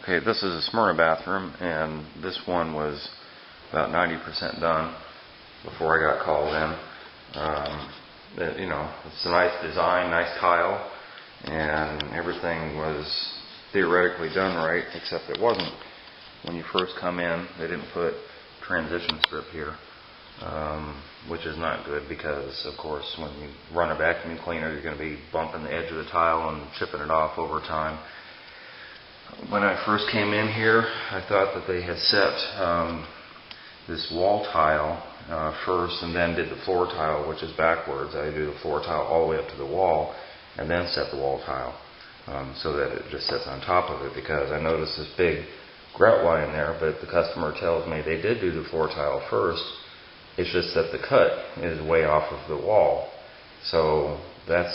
Okay, this is a Smyrna bathroom, and this one was about 90% done before I got called in. It's a nice design, nice tile, and everything was theoretically done right, except it wasn't. When you first come in, they didn't put transition strip here, which is not good because, of course, when you run a vacuum cleaner, you're going to be bumping the edge of the tile and chipping it off over time. When I first came in here, I thought that they had set this wall tile first and then did the floor tile, which is backwards. I do the floor tile all the way up to the wall and then set the wall tile so that it just sits on top of it, because I noticed this big grout line there, but the customer tells me they did do the floor tile first. It's just that the cut is way off of the wall. So that's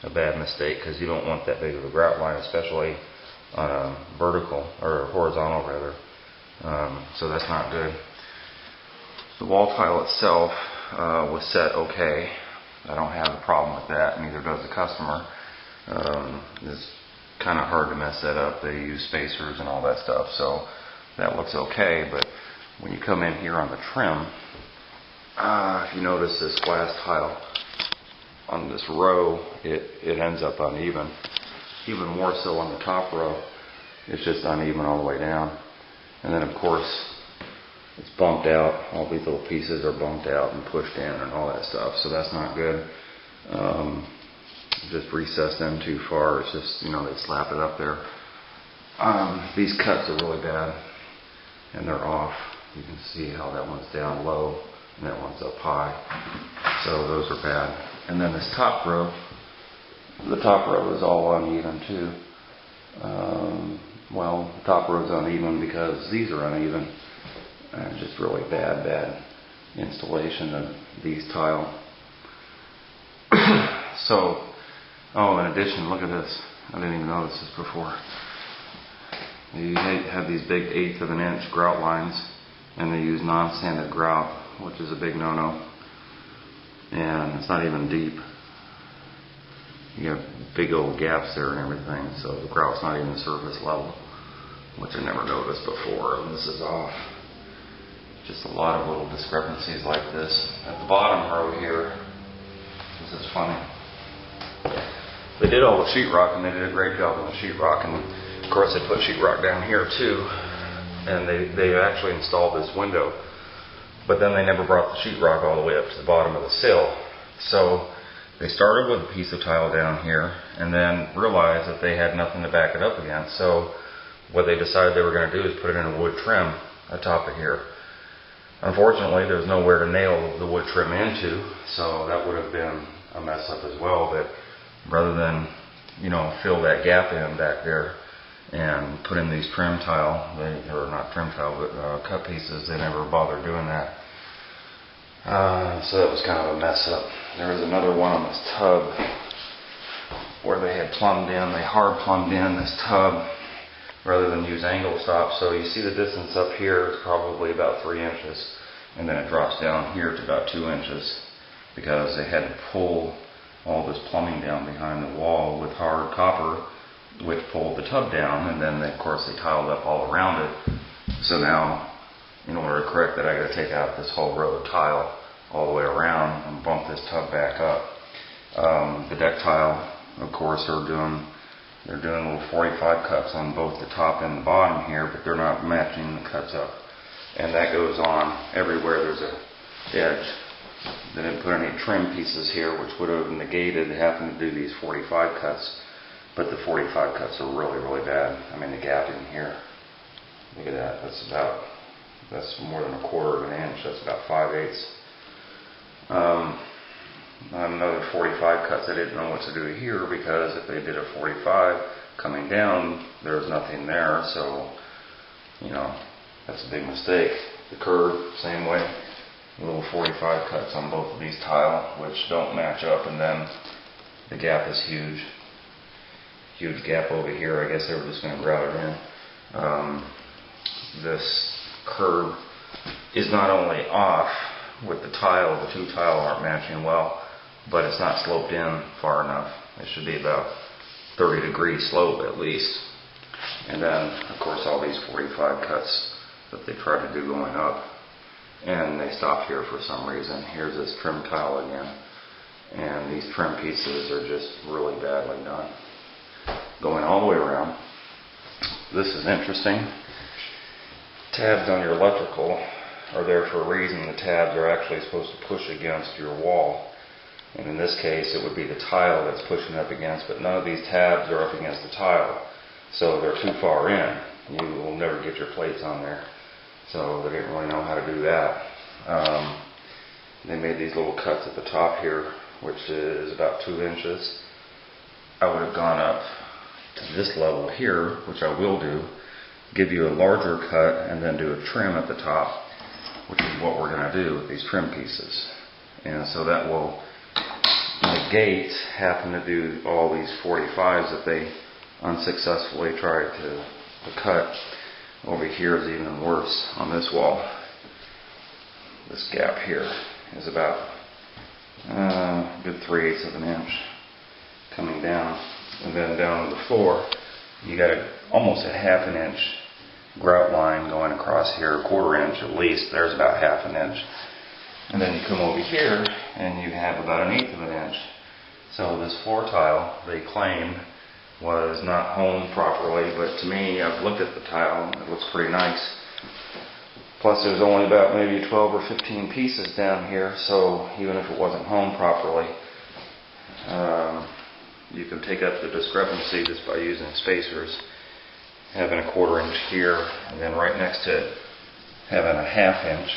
a bad mistake, because you don't want that big of a grout line, especially on a vertical or horizontal rather. So that's not good. The wall tile itself was set okay. I don't have a problem with that, neither does the customer. It's kind of hard to mess that up. They use spacers and all that stuff, so that looks okay. But when you come in here on the trim, if you notice this glass tile on this row, it ends up uneven. Even more so on the top row, it's just uneven all the way down. And then of course it's bumped out. All these little pieces are bumped out and pushed in and all that stuff, so that's not good. Just recessed them too far. It's just, they slap it up there. These cuts are really bad and they're off. You can see how that one's down low and that one's up high, so those are bad. And then this top row, the top row is all uneven too. Well, the top row is uneven because these are uneven. Just really bad installation of these tile. So, in addition, look at this. I didn't even notice this before. You have these big 1/8 of an inch grout lines, and they use non-sanded grout, which is a big no-no. And it's not even deep. You have big old gaps there and everything, so the grout's not even surface level, which I never noticed before. And this is off. Just a lot of little discrepancies like this. At the bottom row here, this is funny. They did all the sheetrock, and they did a great job on the sheetrock, and of course they put sheetrock down here too, and they actually installed this window, but then they never brought the sheetrock all the way up to the bottom of the sill. So they started with a piece of tile down here and then realized that they had nothing to back it up against. So what they decided they were going to do is put it in a wood trim atop of here. Unfortunately, there's nowhere to nail the wood trim into, so that would have been a mess up as well. But rather than, fill that gap in back there and put in these trim tile, or not trim tile, but cut pieces, they never bothered doing that. So that was kind of a mess up. There was another one on this tub where they had they hard plumbed in this tub rather than use angle stop. So you see the distance up here is probably about 3 inches, and then it drops down here to about 2 inches because they had to pull all this plumbing down behind the wall with hard copper, which pulled the tub down, and then of course they tiled up all around it. So now, in order to correct that, I got to take out this whole row of tile all the way around and bump this tub back up. The deck tile, of course, they're doing little 45 cuts on both the top and the bottom here, but they're not matching the cuts up. And that goes on everywhere there's a edge. They didn't put any trim pieces here, which would have negated having to do these 45 cuts. But the 45 cuts are really bad. I mean, the gap in here, look at that. That's more than 1/4 of an inch. That's about 5/8. Another 45 cuts. I didn't know what to do here, because if they did a 45 coming down, there's nothing there. So, that's a big mistake. The curve, same way. Little 45 cuts on both of these tile, which don't match up, and then the gap is huge. Huge gap over here. I guess they were just going to grout it in. This curve is not only off with the tile, the two tile aren't matching well, but it's not sloped in far enough. It should be about 30-degree slope at least. And then, of course, all these 45 cuts that they tried to do going up. And they stopped here for some reason. Here's this trim tile again. And these trim pieces are just really badly done. Going all the way around. This is interesting. Tabs on your electrical are there for a reason. The tabs are actually supposed to push against your wall. And in this case, it would be the tile that's pushing up against, but none of these tabs are up against the tile. So they're too far in. You will never get your plates on there. So they didn't really know how to do that. They made these little cuts at the top here, which is about 2 inches. I would have gone up to this level here, which I will do, give you a larger cut and then do a trim at the top, which is what we're going to do with these trim pieces. And so that will negate having to do all these 45s that they unsuccessfully tried to cut. Over here is even worse on this wall. This gap here is about a good 3/8 of an inch coming down. And then down to the floor, you got almost a 1/2 inch grout line going across here, 1/4 inch at least. There's about 1/2 inch. And then you come over here and you have about 1/8 of an inch. So this floor tile, they claim, was not honed properly, but to me, I've looked at the tile, it looks pretty nice. Plus there's only about maybe 12 or 15 pieces down here, so even if it wasn't honed properly, you can take up the discrepancy just by using spacers, having a 1/4 inch here, and then right next to it having a 1/2 inch,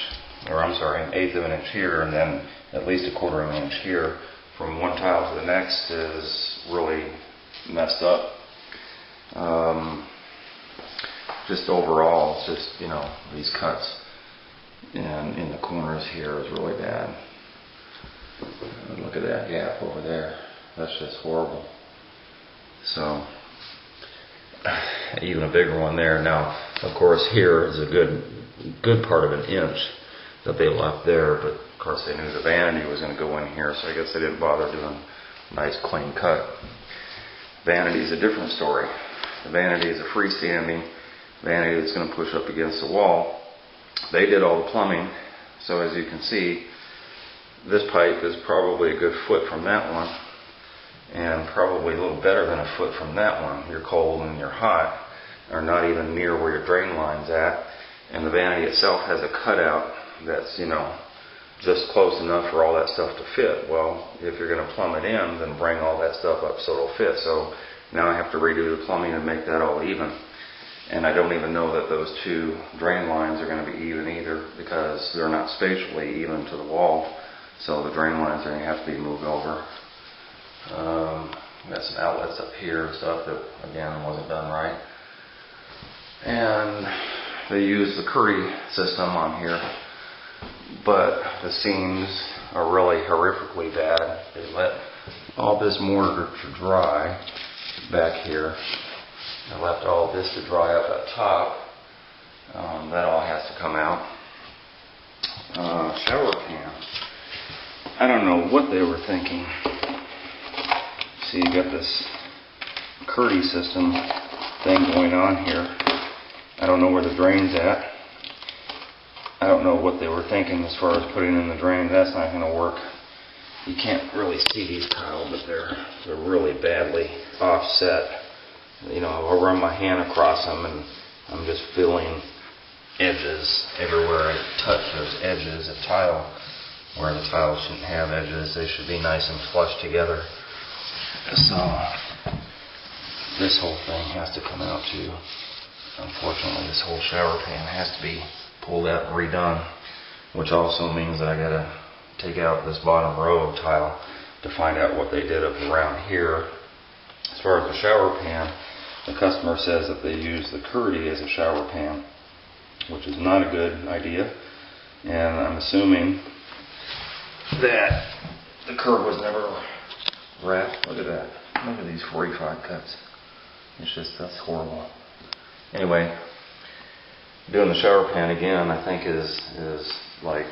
or I'm sorry, 1/8 of an inch here, and then at least a 1/4 of an inch here. From one tile to the next is really messed up. Just overall, it's just, you know, these cuts in the corners here is really bad. Look at that gap over there. That's just horrible. So, even a bigger one there. Now, of course, here is a good part of an inch that they left there, but of course they knew the vanity was going to go in here, so I guess they didn't bother doing a nice clean cut. Vanity is a different story. The vanity is a freestanding vanity that's going to push up against the wall. They did all the plumbing, so as you can see, this pipe is probably a good foot from that one, and probably a little better than a foot from that one. You're cold and you're hot, or not even near where your drain line's at, and the vanity itself has a cutout that's, you know, just close enough for all that stuff to fit. Well, if you're going to plumb it in, then bring all that stuff up so it'll fit. So now I have to redo the plumbing and make that all even. And I don't even know that those 2 drain lines are going to be even either, because they're not spatially even to the wall. So the drain lines are going to have to be moved over. Got some outlets up here and stuff that, again, wasn't done right. And they used the Curry system on here, but the seams are really horrifically bad. They let all this mortar to dry back here. I left all this to dry up at top. That all has to come out. Shower pan. I don't know what they were thinking. See, you got this Curry system thing going on here. I don't know where the drain's at. I don't know what they were thinking as far as putting in the drain. That's not going to work. You can't really see these tiles, but they're really badly offset. You know, I'll run my hand across them and I'm just feeling edges everywhere I touch. There's edges of tile where the tiles shouldn't have edges. They should be nice and flush together. So this whole thing has to come out too. Unfortunately, this whole shower pan has to be pulled out and redone, which also means that I gotta take out this bottom row of tile to find out what they did up around here. As far as the shower pan, the customer says that they use the Curry as a shower pan, which is not a good idea. And I'm assuming that the curb was never wrapped. Look at that. Look at these 45 cuts. It's just, that's horrible. Anyway, doing the shower pan again, I think is like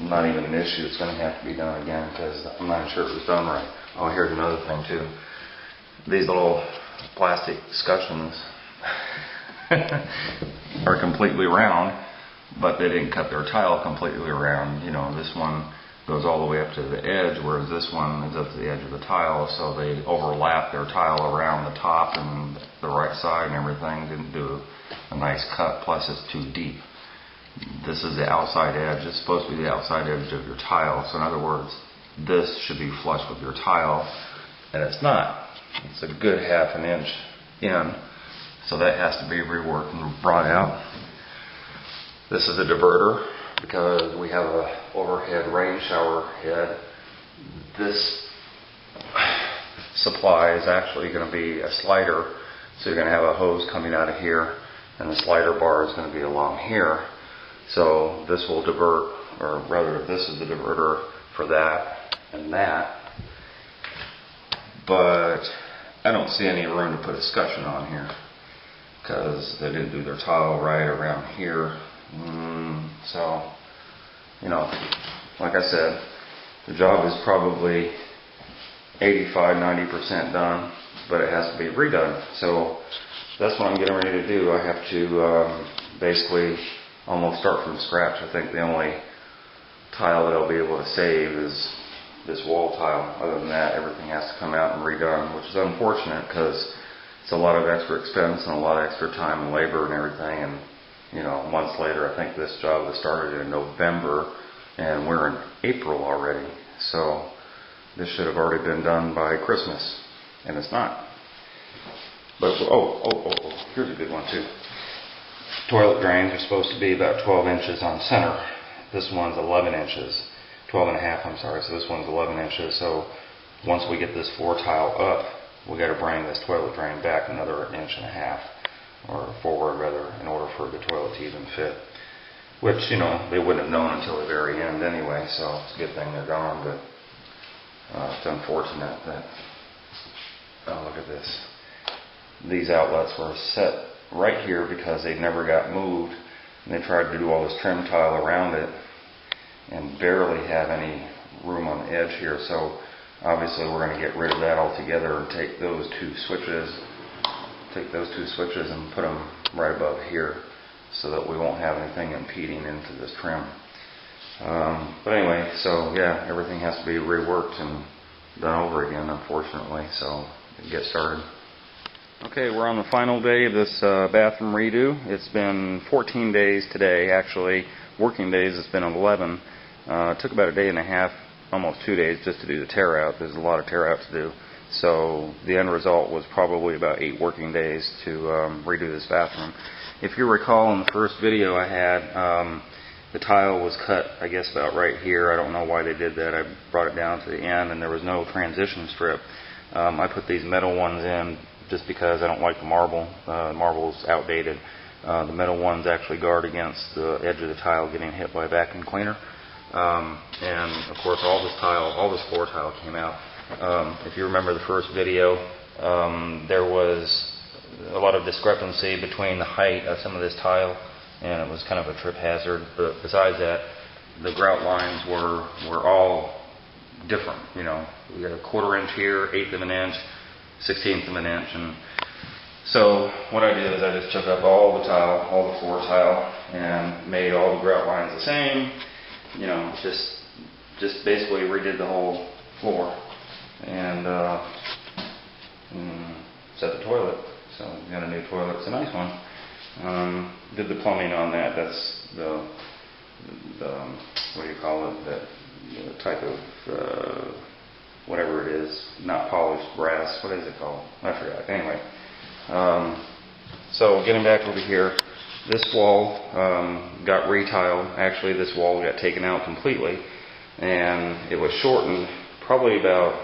not even an issue. It's going to have to be done again because I'm not sure it was done right. Oh, here's another thing too. These little plastic scutcheons are completely round, but they didn't cut their tile completely around. You know, this one goes all the way up to the edge, whereas this one is up to the edge of the tile, so they overlap their tile around the top and the right side and everything. Didn't do a nice cut, plus it's too deep. This is the outside edge. It's supposed to be the outside edge of your tile, so in other words, this should be flush with your tile, and it's not. It's a good ½ inch in, so that has to be reworked and brought out. This is a diverter because we have a overhead rain shower head. This supply is actually going to be a slider, so you're going to have a hose coming out of here, and the slider bar is going to be along here. So this will divert, or rather this is the diverter for that and that. But I don't see any room to put a scutcheon on here because they didn't do their tile right around here. So, you know, like I said, the job is probably 85–90% done, but it has to be redone. So that's what I'm getting ready to do. I have to basically almost start from scratch. I think the only tile that I'll be able to save is this wall tile. Other than that, everything has to come out and redone, which is unfortunate because it's a lot of extra expense and a lot of extra time and labor and everything. And you know, months later, I think this job was started in November and we're in April already. So this should have already been done by Christmas, and it's not. But here's a good one too. Toilet drains are supposed to be about 12 inches on center. This one's 11 inches. 12.5, I'm sorry. So this one's 11 inches. So once we get this floor tile up, we got to bring this toilet drain back another 1.5 inches, or forward rather, in order for the toilet to even fit. Which, you know, they wouldn't have known until the very end anyway, so it's a good thing they're gone, but it's unfortunate that, oh, look at this. These outlets were set right here because they never got moved, and they tried to do all this trim tile around it and barely have any room on the edge here. So obviously we're going to get rid of that altogether and take those two switches and put them right above here so that we won't have anything impeding into this trim. But anyway, so yeah, everything has to be reworked and done over again, unfortunately, so get started. Okay, we're on the final day of this bathroom redo. It's been 14 days today, actually. Working days, it's been 11. It took about 1.5 days, almost 2 days, just to do the tear out. There's a lot of tear out to do. So the end result was probably about 8 working days to redo this bathroom. If you recall in the first video I had, the tile was cut, I guess, about right here. I don't know why they did that. I brought it down to the end and there was no transition strip. I put these metal ones in just because I don't like the marble. The marble's outdated. The metal ones actually guard against the edge of the tile getting hit by a vacuum cleaner. And of course all this floor tile came out. If you remember the first video, there was a lot of discrepancy between the height of some of this tile, and it was kind of a trip hazard. But besides that, the grout lines were all different. You know, we got a 1/4 inch here, 1/8 of an inch, 1/16 of an inch, and so what I did is I just took up all the tile, all the floor tile, and made all the grout lines the same. You know, just basically redid the whole floor and set the toilet. So we got a new toilet. It's a nice one. Did the plumbing on that. That's the what do you call it? That type of whatever it is, not polished brass. What is it called? I forgot. Anyway, so getting back over here, this wall got retiled. Actually, this wall got taken out completely, and it was shortened probably about,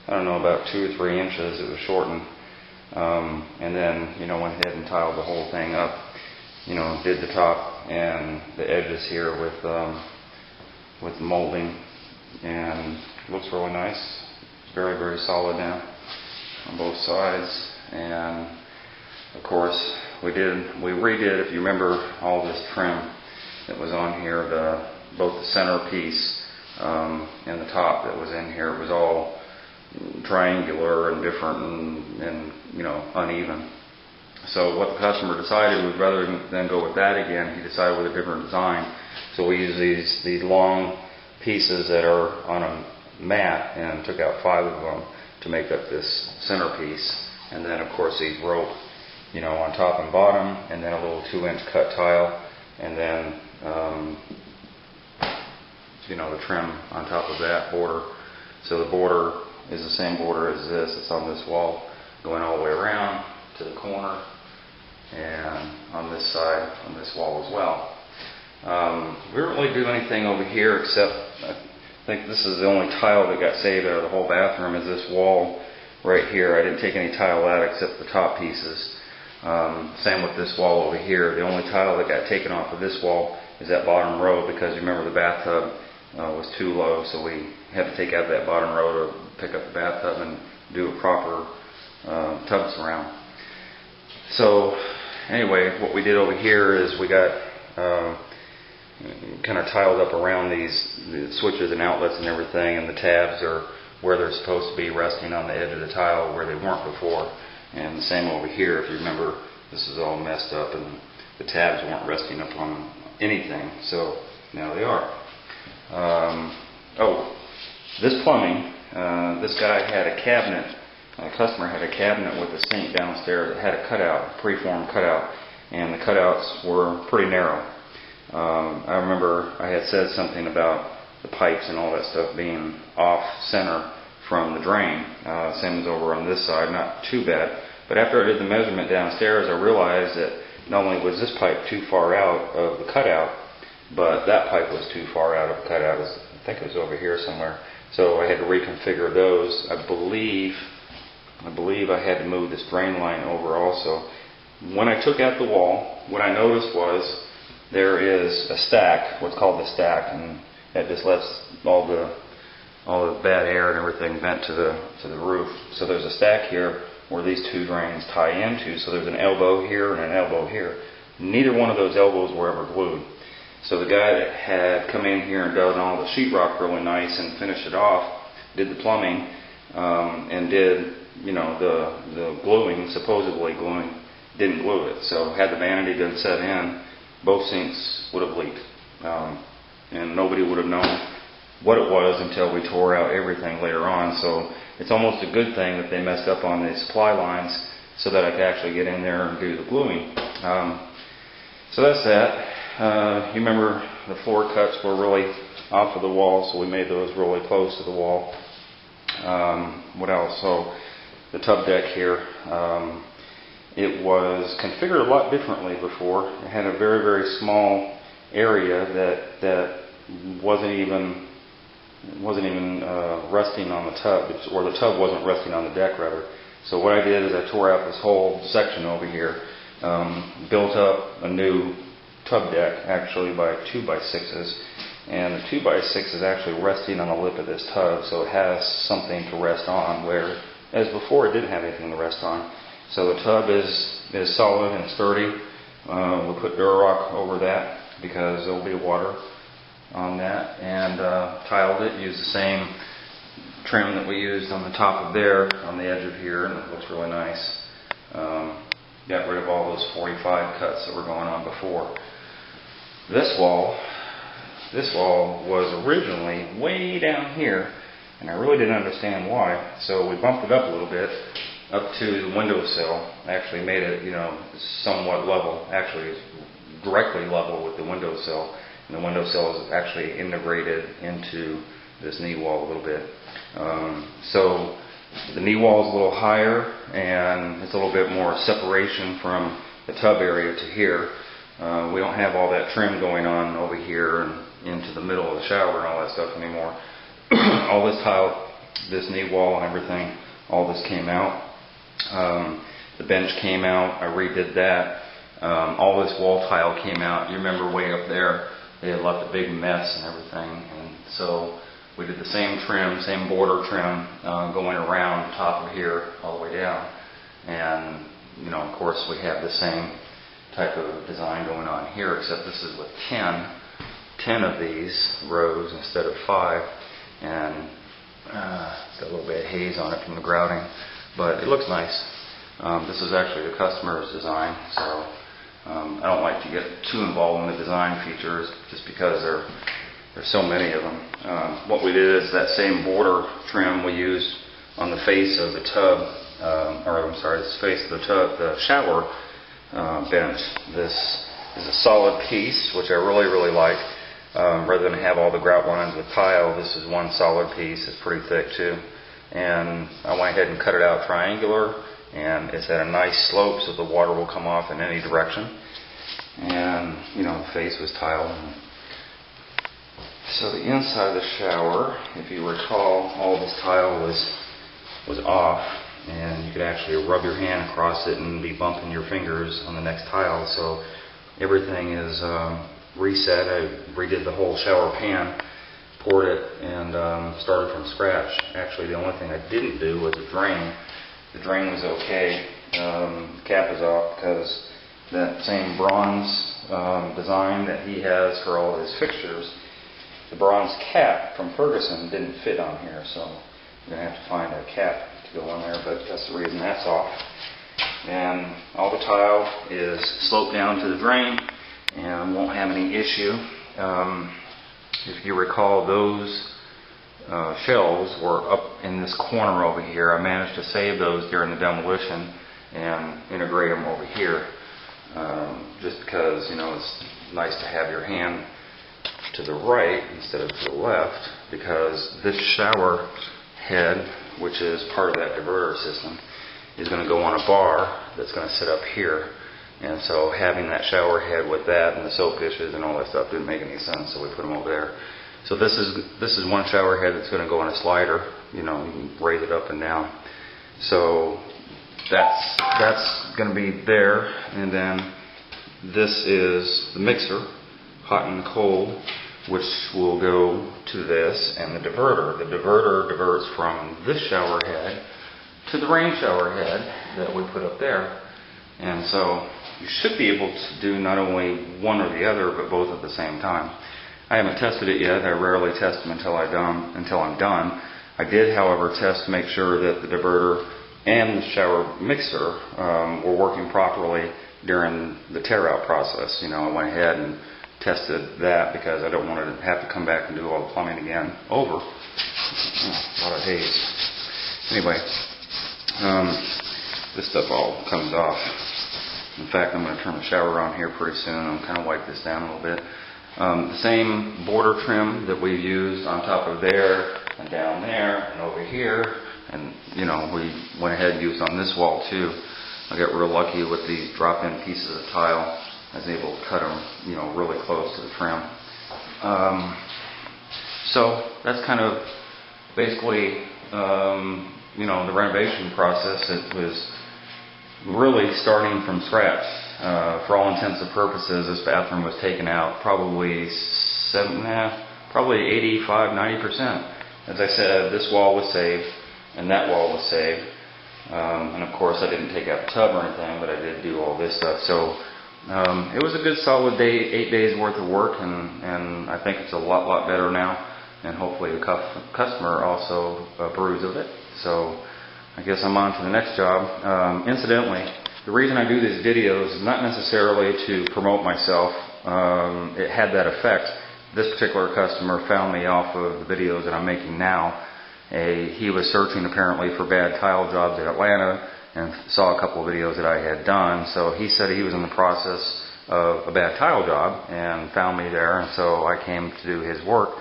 I don't know, about 2 or 3 inches. It was shortened. And then, you know, went ahead and tiled the whole thing up, you know, did the top and the edges here with molding, and it looks really nice. It's very, very solid now on both sides. And of course we redid, if you remember, all this trim that was on here, both the center piece and the top that was in here. It was all triangular and different and you know, uneven. So what the customer decided was, rather than go with that again, he decided with a different design. So we use these long pieces that are on a mat, and took out 5 of them to make up this centerpiece. And then of course these rope, you know, on top and bottom, and then a little 2-inch cut tile, and then you know, the trim on top of that border. So the border is the same border as this. It's on this wall, going all the way around to the corner, and on this side, on this wall as well. We didn't really do anything over here, except I think this is the only tile that got saved out of the whole bathroom, is this wall right here. I didn't take any tile out except the top pieces. Same with this wall over here. The only tile that got taken off of this wall is that bottom row, because remember the bathtub was too low, so we had to take out that bottom row to pick up the bathtub and do a proper tub surround. So anyway, what we did over here is we got kind of tiled up around the switches and outlets and everything, and the tabs are where they're supposed to be, resting on the edge of the tile where they weren't before. And the same over here. If you remember, this is all messed up and the tabs weren't resting up on anything, so now they are. Oh, this plumbing, this guy had a cabinet. A customer had a cabinet with a sink downstairs that had a cutout, preformed cutout, and the cutouts were pretty narrow. I remember I had said something about the pipes and all that stuff being off center from the drain. Same as over on this side, not too bad. But after I did the measurement downstairs, I realized that not only was this pipe too far out of the cutout, but that pipe was too far out of the cutout. I think it was over here somewhere. So I had to reconfigure those. I believe I had to move this drain line over also. When I took out the wall, what I noticed was there is a stack, what's called the stack, and that just lets all the bad air and everything vent to the roof. So there's a stack here where these 2 drains tie into. So there's an elbow here and an elbow here. Neither one of those elbows were ever glued. So the guy that had come in here and done all the sheetrock really nice and finished it off, did the plumbing, and did, you know, the gluing, supposedly gluing, didn't glue it. So had the vanity been set in, both sinks would have leaked, and nobody would have known what it was until we tore out everything later on. So it's almost a good thing that they messed up on the supply lines so that I could actually get in there and do the gluing. So that's that. You remember the floor cuts were really off of the wall, so we made those really close to the wall. What else? So the tub deck here, it was configured a lot differently before. It had a very, very small area that wasn't even resting on the tub, or the tub wasn't resting on the deck rather. So what I did is I tore out this whole section over here, built up a new tub deck actually by 2x6s, and the 2x6 is actually resting on the lip of this tub, so it has something to rest on, where as before it didn't have anything to rest on. So the tub is solid and sturdy. We'll put Durarock over that because there will be water on that, and tiled it, used the same trim that we used on the top of there, on the edge of here, and it looks really nice. Got rid of all those 45 cuts that were going on before. This wall was originally way down here, and I really didn't understand why, so we bumped it up a little bit, up to the windowsill. Actually made it, you know, somewhat level, actually directly level with the windowsill. And the windowsill is actually integrated into this knee wall a little bit. So the knee wall is a little higher, and it's a little bit more separation from the tub area to here. We don't have all that trim going on over here and into the middle of the shower and all that stuff anymore. All this tile, this knee wall and everything, all this came out. The bench came out, I redid that. All this wall tile came out. You remember way up there, they had left a big mess and everything, and so we did the same trim, same border trim, going around top of here all the way down. And, you know, of course we have the same type of design going on here, except this is with 10 of these rows instead of 5, and it's got a little bit of haze on it from the grouting, but it looks nice. This is actually the customer's design, so I don't like to get too involved in the design features just because there's so many of them. What we did is that same border trim we used on the face of the tub, the face of the tub, the shower bench. This is a solid piece, which I really like. Rather than have all the grout lines with tile, this is one solid piece. It's pretty thick too. And I went ahead and cut it out triangular, and it's at a nice slope so the water will come off in any direction. And the face was tile. So the inside of the shower, if you recall, all this tile was off, and you could actually rub your hand across it and be bumping your fingers on the next tile. So everything is reset. I redid the whole shower pan, poured it, and started from scratch. Actually, the only thing I didn't do was the drain. The drain was okay. The cap is off because that same bronze design that he has for all of his fixtures, the bronze cap from Ferguson didn't fit on here, so I'm going to have to find a cap to go in there, but that's the reason that's off. And all the tile is sloped down to the drain and won't have any issue. If you recall, those shelves were up in this corner over here. I managed to save those during the demolition and integrate them over here, just because it's nice to have your hand to the right instead of to the left, because this shower head, which is part of that diverter system, is going to go on a bar that's going to sit up here. And so having that shower head with that and the soap dishes and all that stuff didn't make any sense, so we put them over there. So this is one shower head that's going to go on a slider. You can raise it up and down. So that's going to be there. And then this is the mixer, hot and cold, which will go to this, and the diverter. The diverter diverts from this shower head to the rain shower head that we put up there. And so you should be able to do not only one or the other, but both at the same time. I haven't tested it yet. I rarely test them until I'm done. I did, however, test to make sure that the diverter and the shower mixer were working properly during the tear-out process. I went ahead and tested that because I don't want to have to come back and do all the plumbing again over. A lot of haze. Anyway, this stuff all comes off. In fact, I'm going to turn the shower on here pretty soon. I'm kind of wipe this down a little bit. The same border trim that we've used on top of there and down there and over here, and we went ahead and used on this wall too. I got real lucky with these drop-in pieces of tile. I was able to cut them, really close to the trim. So that's kind of basically, the renovation process. It was really starting from scratch. For all intents and purposes, this bathroom was taken out probably 85–90%. As I said, this wall was saved and that wall was saved. And of course, I didn't take out the tub or anything, but I did do all this stuff. So it was a good solid 8 days worth of work, and I think it's a lot better now. And hopefully the customer also approves of it. So I guess I'm on to the next job. Incidentally, the reason I do these videos is not necessarily to promote myself. It had that effect. This particular customer found me off of the videos that I'm making now. He was searching apparently for bad tile jobs in Atlanta and saw a couple of videos that I had done. So he said he was in the process of a bad tile job and found me there, and so I came to do his work.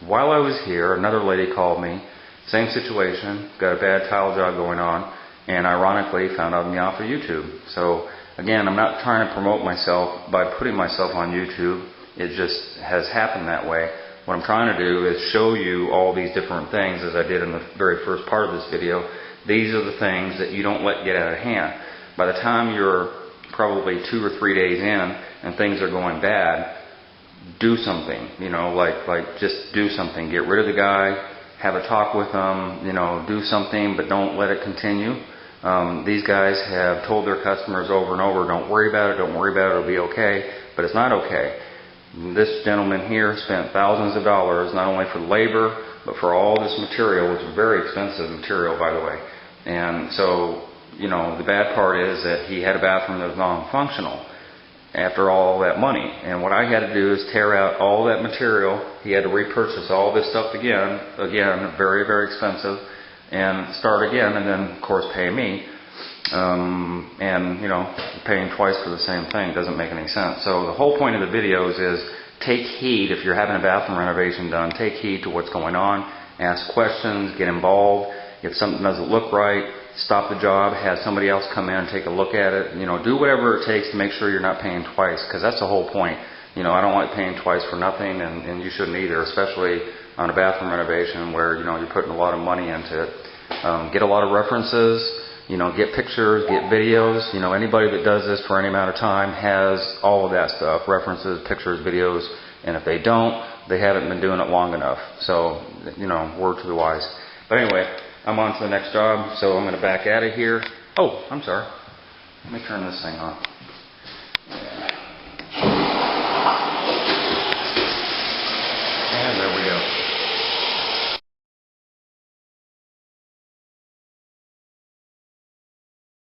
While I was here, another lady called me, same situation, got a bad tile job going on, and ironically found me off of YouTube. So again, I'm not trying to promote myself by putting myself on YouTube. It just has happened that way. What I'm trying to do is show you all these different things, as I did in the very first part of this video. These are the things that you don't let get out of hand. By the time you're probably 2 or 3 days in and things are going bad, do something. Like just do something. Get rid of the guy, have a talk with them, do something, but don't let it continue. These guys have told their customers over and over, don't worry about it, it'll be okay, but it's not okay. This gentleman here spent thousands of dollars, not only for labor, but for all this material, which is very expensive material, by the way. And so you know, the bad part is that he had a bathroom that was non-functional after all that money. And what I had to do is tear out all that material. He had to repurchase all this stuff again, very, very expensive, and start again, and then of course pay me. And you know, paying twice for the same thing doesn't make any sense. So the whole point of the videos is take heed. If you're having a bathroom renovation done, take heed to what's going on, ask questions, get involved. If something doesn't look right, stop the job, have somebody else come in and take a look at it. You know, do whatever it takes to make sure you're not paying twice, because that's the whole point. You know, I don't like paying twice for nothing, and you shouldn't either, especially on a bathroom renovation where, you know, you're putting a lot of money into it. Get a lot of references, you know, get pictures, get videos. You know, anybody that does this for any amount of time has all of that stuff, references, pictures, videos, and if they don't, they haven't been doing it long enough. So, you know, word to the wise. But anyway, I'm on to the next job, so I'm going to back out of here. Oh, I'm sorry. Let me turn this thing on.